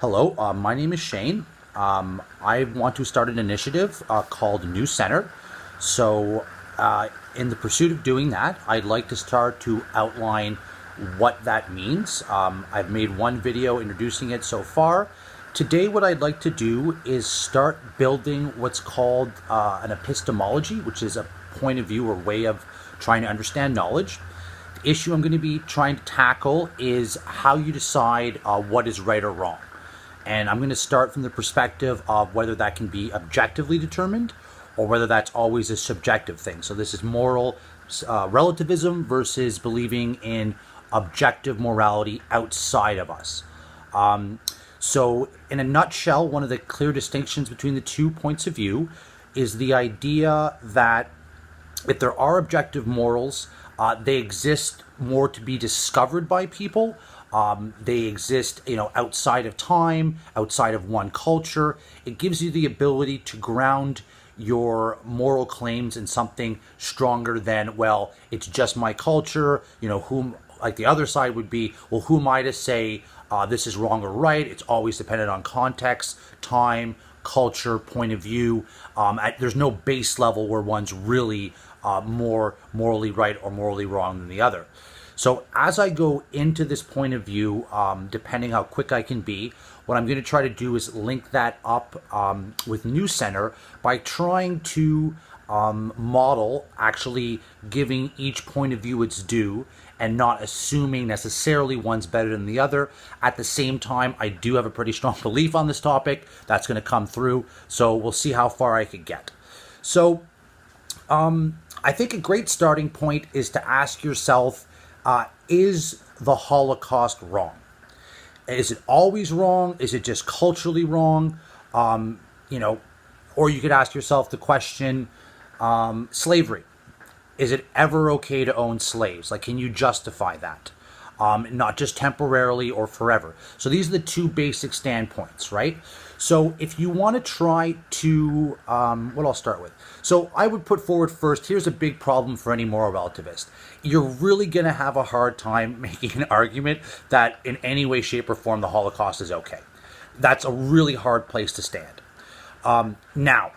Hello, my name is Shane. I want to start an initiative called New Center. So, in the pursuit of doing that, I'd like to start to outline what that means. I've made one video introducing it so far. Today, what I'd like to do is start building what's called an epistemology, which is a point of view or way of trying to understand knowledge. The issue I'm going to be trying to tackle is how you decide what is right or wrong. And I'm going to start from the perspective of whether that can be objectively determined or whether that's always a subjective thing. So this is moral relativism versus believing in objective morality outside of us. So in a nutshell, one of the clear distinctions between the 2 points of view is the idea that if there are objective morals, they exist more to be discovered by people. They exist, outside of time, outside of one culture. It gives you the ability to ground your moral claims in something stronger than, well, it's just my culture. Like the other side would be, well, who am I to say this is wrong or right? It's always dependent on context, time, culture, point of view. There's no base level where one's really more morally right or morally wrong than the other. So as I go into this point of view, depending how quick I can be, what I'm going to try to do is link that up with New Center by trying to model actually giving each point of view its due and not assuming necessarily one's better than the other. At the same time, I do have a pretty strong belief on this topic. That's going to come through. So we'll see how far I can get. So I think a great starting point is to ask yourself, is the Holocaust wrong? Is it always wrong? Is it just culturally wrong? Or you could ask yourself the question, slavery. Is it ever okay to own slaves? Like, can you justify that? Not just temporarily or forever. So these are the two basic standpoints, right? So if you want to try to, what I'll start with. So I would put forward first, here's a big problem for any moral relativist. You're really going to have a hard time making an argument that in any way, shape, or form the Holocaust is okay. That's a really hard place to stand. Now,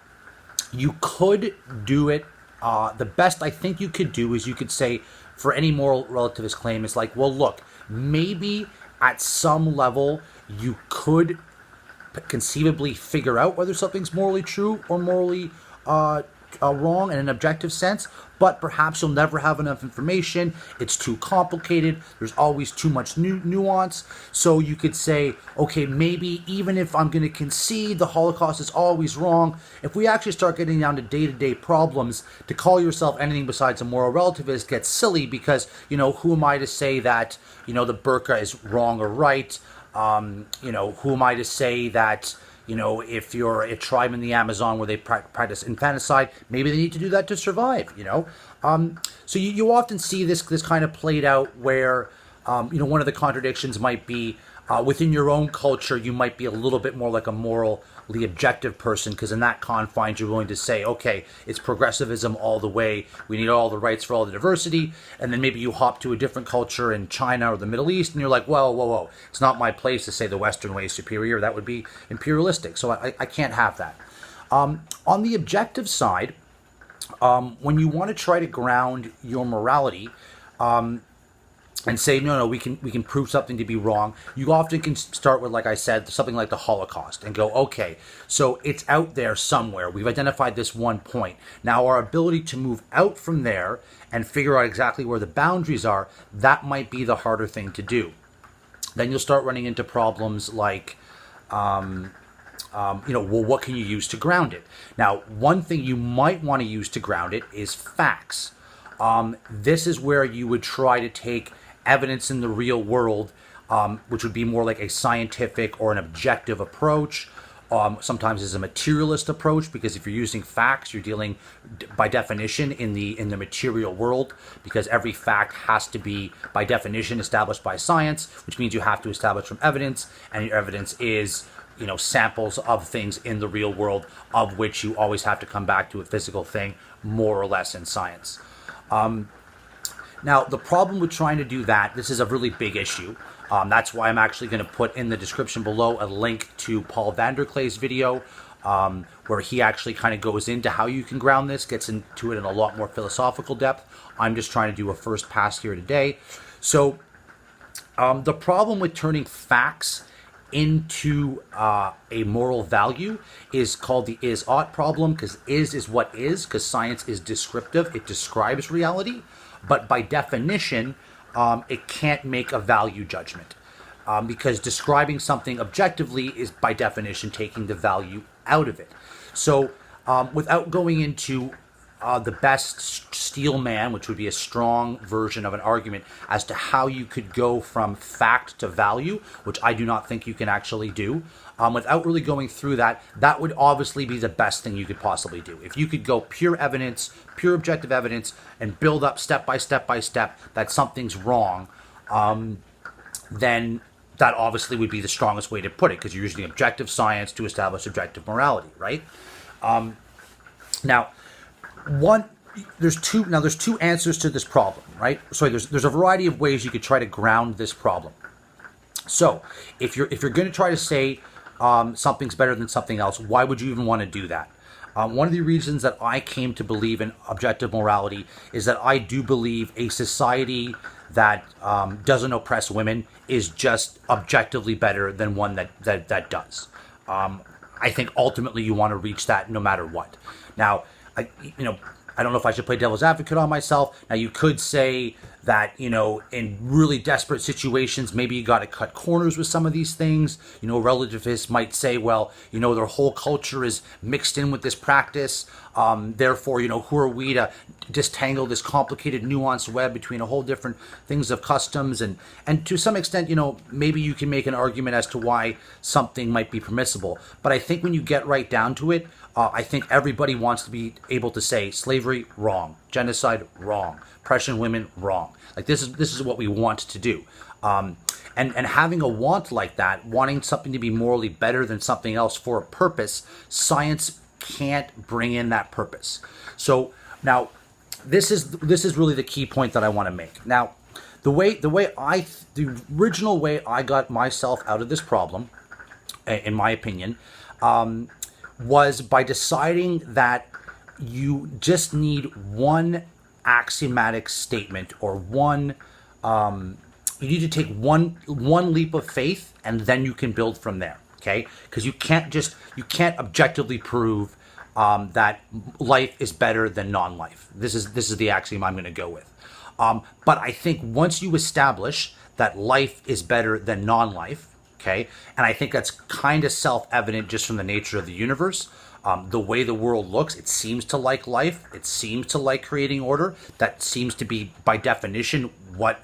you could do it. The best I think you could do is you could say for any moral relativist claim, it's like, well, look, maybe at some level you could conceivably figure out whether something's morally true or morally wrong in an objective sense, but perhaps you'll never have enough information. It's too complicated. There's always too much nuance. So you could say, okay, maybe even if I'm going to concede the Holocaust is always wrong, if we actually start getting down to day-to-day problems, to call yourself anything besides a moral relativist gets silly because, who am I to say that, the burqa is wrong or right? Who am I to say that, if you're a tribe in the Amazon where they practice infanticide, maybe they need to do that to survive, So you often see this kind of played out where, one of the contradictions might be within your own culture, you might be a little bit more like a morally objective person because in that confines you're willing to say, okay, it's progressivism all the way. We need all the rights for all the diversity. And then maybe you hop to a different culture in China or the Middle East and you're like, whoa. It's not my place to say the Western way is superior. That would be imperialistic. So I can't have that. On the objective side, when you want to try to ground your morality, and say, no, we can prove something to be wrong, you often can start with, like I said, something like the Holocaust and go, okay, so it's out there somewhere. We've identified this one point. Now our ability to move out from there and figure out exactly where the boundaries are, that might be the harder thing to do. Then you'll start running into problems like, what can you use to ground it? Now, one thing you might want to use to ground it is facts. This is where you would try to take evidence in the real world, which would be more like a scientific or an objective approach. Sometimes it's a materialist approach because if you're using facts, you're dealing by definition in the material world because every fact has to be by definition established by science, which means you have to establish from evidence, and your evidence is samples of things in the real world, of which you always have to come back to a physical thing, more or less in science. Now, the problem with trying to do that, this is a really big issue, That's why I'm actually going to put in the description below a link to Paul Vanderklay's video, where he actually kind of goes into how you can ground this, gets into it in a lot more philosophical depth. I'm just trying to do a first pass here today. So the problem with turning facts into a moral value is called the is-ought problem, because is what is, because science is descriptive. It describes reality, but by definition, it can't make a value judgment, because describing something objectively is by definition taking the value out of it. So without going into the best steel man, which would be a strong version of an argument as to how you could go from fact to value, which I do not think you can actually do, without really going through that, that would obviously be the best thing you could possibly do. If you could go pure evidence, pure objective evidence, and build up step by step by step that something's wrong, then that obviously would be the strongest way to put it, because you're using objective science to establish objective morality, right? Now, there's two answers to this problem, right? So there's a variety of ways you could try to ground this problem. So if you're going to try to say something's better than something else, why would you even want to do that? One of the reasons that I came to believe in objective morality is that I do believe a society that doesn't oppress women is just objectively better than one that does. I think ultimately you want to reach that no matter what. Now, I don't know if I should play devil's advocate on myself. Now, you could say that, in really desperate situations, maybe you got to cut corners with some of these things. Relativists might say, well, their whole culture is mixed in with this practice. Therefore, who are we to disentangle this complicated, nuanced web between a whole different things of customs? And to some extent, maybe you can make an argument as to why something might be permissible. But I think when you get right down to it, I think everybody wants to be able to say slavery, wrong. Genocide, wrong. Oppression of women, wrong. Like this is what we want to do. And having a want like that, wanting something to be morally better than something else for a purpose, science can't bring in that purpose. So now, this is really the key point that I want to make. Now, the original way I got myself out of this problem, in my opinion, was by deciding that you just need one axiomatic statement, or you need to take one leap of faith, and then you can build from there. Okay, because you can't objectively prove that life is better than non-life. This is the axiom I'm going to go with. But I think once you establish that life is better than non-life, okay, and I think that's kind of self-evident just from the nature of the universe. The way the world looks, it seems to like life. It seems to like creating order. That seems to be, by definition, what,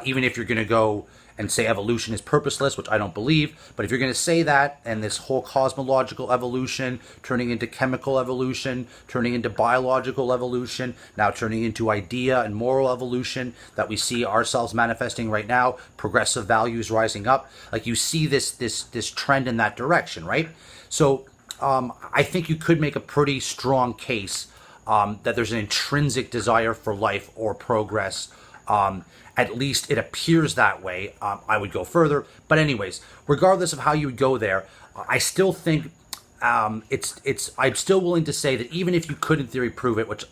even if you're going to go and say evolution is purposeless, which I don't believe, but if you're going to say that, and this whole cosmological evolution turning into chemical evolution, turning into biological evolution, now turning into idea and moral evolution that we see ourselves manifesting right now, progressive values rising up, like you see this trend in that direction, right? So I think you could make a pretty strong case that there's an intrinsic desire for life or progress. At least it appears that way. I would go further. But anyways, regardless of how you would go there, I still think I'm still willing to say that even if you could in theory prove it, which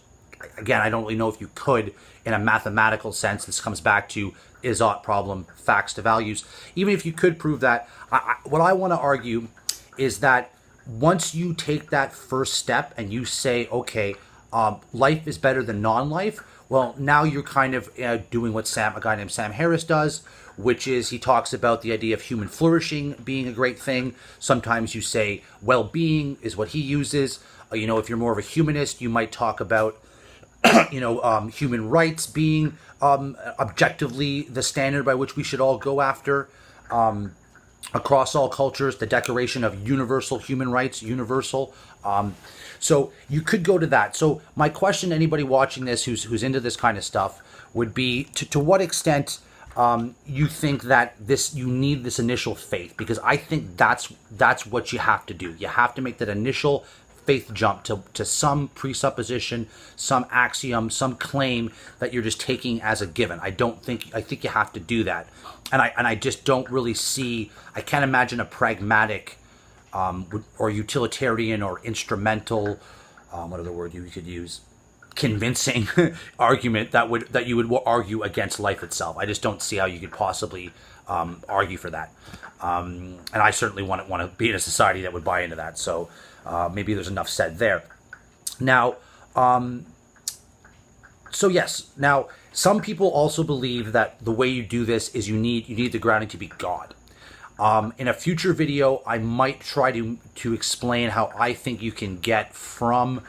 again, I don't really know if you could in a mathematical sense, this comes back to is-ought problem, facts to values. Even if you could prove that, what I want to argue is that once you take that first step and you say, okay, life is better than non-life, well, now you're kind of doing what a guy named Sam Harris does, which is he talks about the idea of human flourishing being a great thing. Sometimes you say well-being is what he uses. If you're more of a humanist, you might talk about, human rights being objectively the standard by which we should all go after. Across all cultures, the Declaration of Universal Human Rights, universal. So you could go to that. So my question to anybody watching this who's into this kind of stuff would be to what extent you think that you need this initial faith, because I think that's what you have to do. You have to make that initial faith jump to some presupposition, some axiom, some claim that you're just taking as a given. I think you have to do that. And I just don't really see, I can't imagine a pragmatic or utilitarian or instrumental, what other word you could use, convincing argument that you would argue against life itself. I just don't see how you could possibly argue for that. And I certainly want to be in a society that would buy into that. So maybe there's enough said there. Now, so yes. Now, some people also believe that the way you do this is you need the grounding to be God. In a future video, I might try to explain how I think you can get from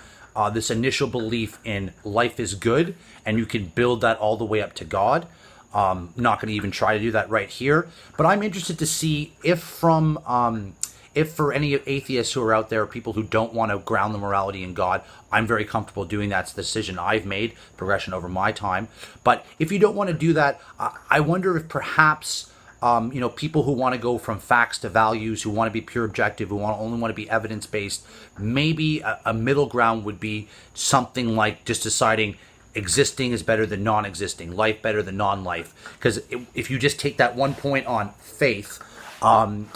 this initial belief in life is good, and you can build that all the way up to God. Not going to even try to do that right here, but I'm interested to see if for any atheists who are out there, people who don't want to ground the morality in God, I'm very comfortable doing that. It's the decision I've made, progression over my time. But if you don't want to do that, I wonder if perhaps people who want to go from facts to values, who want to be pure objective, who only want to be evidence-based, maybe a middle ground would be something like just deciding existing is better than non-existing, life better than non-life. Because if you just take that one point on faith,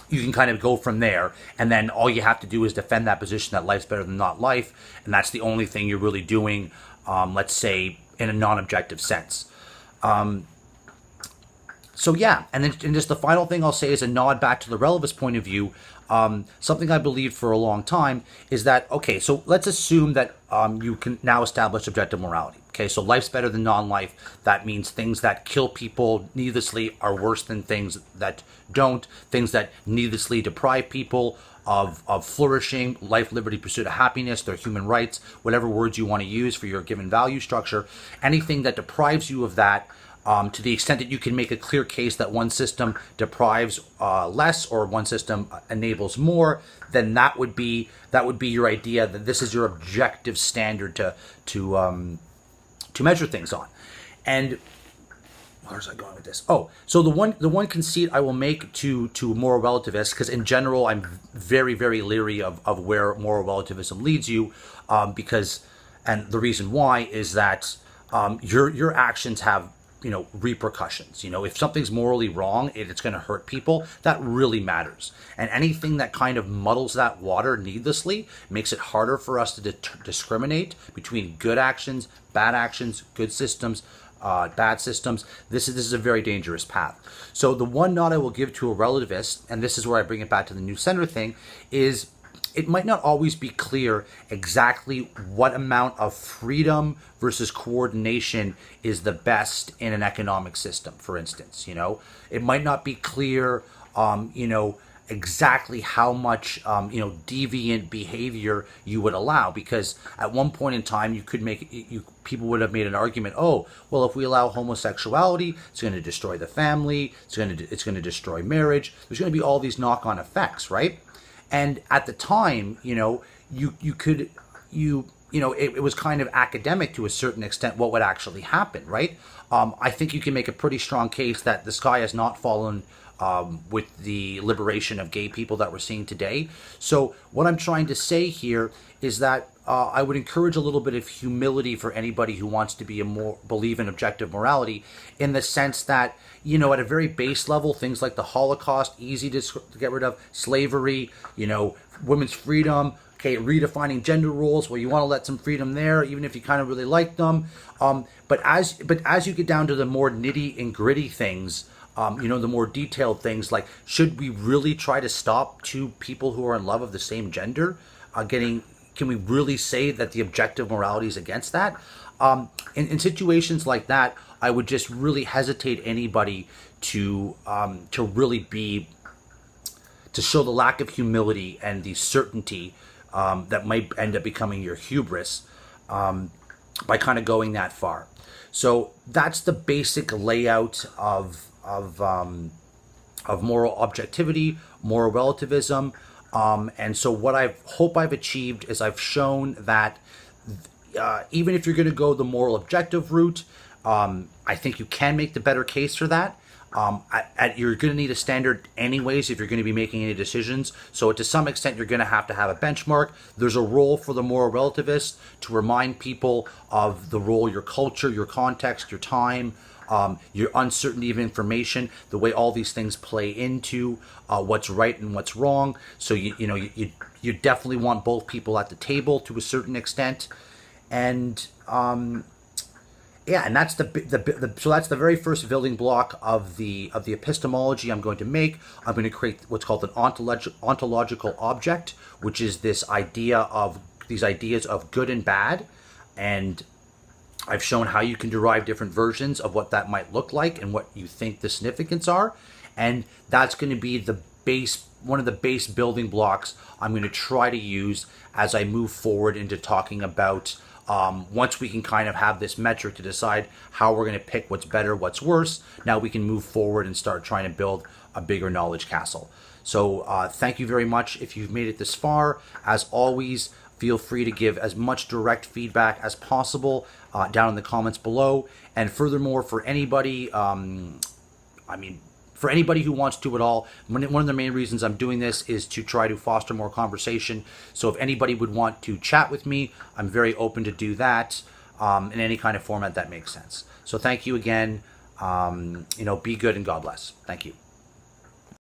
you can kind of go from there, and then all you have to do is defend that position that life's better than not life, and that's the only thing you're really doing, let's say, in a non-objective sense. So yeah, and then just the final thing I'll say is a nod back to the relativist point of view. Something I believed for a long time is that, okay, so let's assume that you can now establish objective morality. Okay, so life's better than non-life. That means things that kill people needlessly are worse than things that don't. Things that needlessly deprive people of flourishing, life, liberty, pursuit of happiness, their human rights, whatever words you want to use for your given value structure. Anything that deprives you of that, to the extent that you can make a clear case that one system deprives less or one system enables more, then that would be your idea that this is your objective standard to measure things on. And where's I going with this? Oh, so the one conceit I will make to moral relativists, because in general I'm very, very leery of where moral relativism leads you, and the reason why is that your actions have repercussions. If something's morally wrong, it's going to hurt people. That really matters. And anything that kind of muddles that water needlessly makes it harder for us to discriminate between good actions, good systems, bad systems. This is a very dangerous path. So the one nod I will give to a relativist, and this is where I bring it back to the New Center thing, is it might not always be clear exactly what amount of freedom versus coordination is the best in an economic system, for instance. It might not be clear, exactly how much, deviant behavior you would allow, because at one point in time people would have made an argument, oh, well, if we allow homosexuality, it's going to destroy the family, it's going to destroy marriage, there's going to be all these knock-on effects, right? And at the time, it was kind of academic to a certain extent what would actually happen, right? I think you can make a pretty strong case that the sky has not fallen with the liberation of gay people that we're seeing today. So what I'm trying to say here is that I would encourage a little bit of humility for anybody who wants to believe in objective morality, in the sense that, at a very base level, things like the Holocaust, easy to get rid of, slavery, women's freedom, okay, redefining gender roles, well, you want to let some freedom there, even if you kind of really like them. But as you get down to the more nitty and gritty things, the more detailed things, like, should we really try to stop two people who are in love of the same gender can we really say that the objective morality is against that? In situations like that, I would just really hesitate anybody to show the lack of humility and the certainty that might end up becoming your hubris by kind of going that far. So that's the basic layout of moral objectivity, moral relativism. And so what I hope I've achieved is I've shown that even if you're going to go the moral objective route, I think you can make the better case for that. You're going to need a standard anyways if you're going to be making any decisions. So to some extent, you're going to have a benchmark. There's a role for the moral relativist to remind people of the role, your culture, your context, your time, your uncertainty of information, the way all these things play into what's right and what's wrong. So you definitely want both people at the table to a certain extent, and and that's so that's the very first building block of the epistemology I'm going to make. I'm going to create what's called an ontological object, which is these ideas of good and bad, and I've shown how you can derive different versions of what that might look like and what you think the significance are, and that's going to be one of the base building blocks I'm going to try to use as I move forward into talking about. Once we can kind of have this metric to decide how we're going to pick what's better, what's worse, now we can move forward and start trying to build a bigger knowledge castle. So thank you very much if you've made it this far. As always, feel free to give as much direct feedback as possible down in the comments below. And furthermore, for anybody, for anybody who wants to at all, one of the main reasons I'm doing this is to try to foster more conversation. So if anybody would want to chat with me, I'm very open to do that in any kind of format that makes sense. So thank you again. Be good and God bless. Thank you.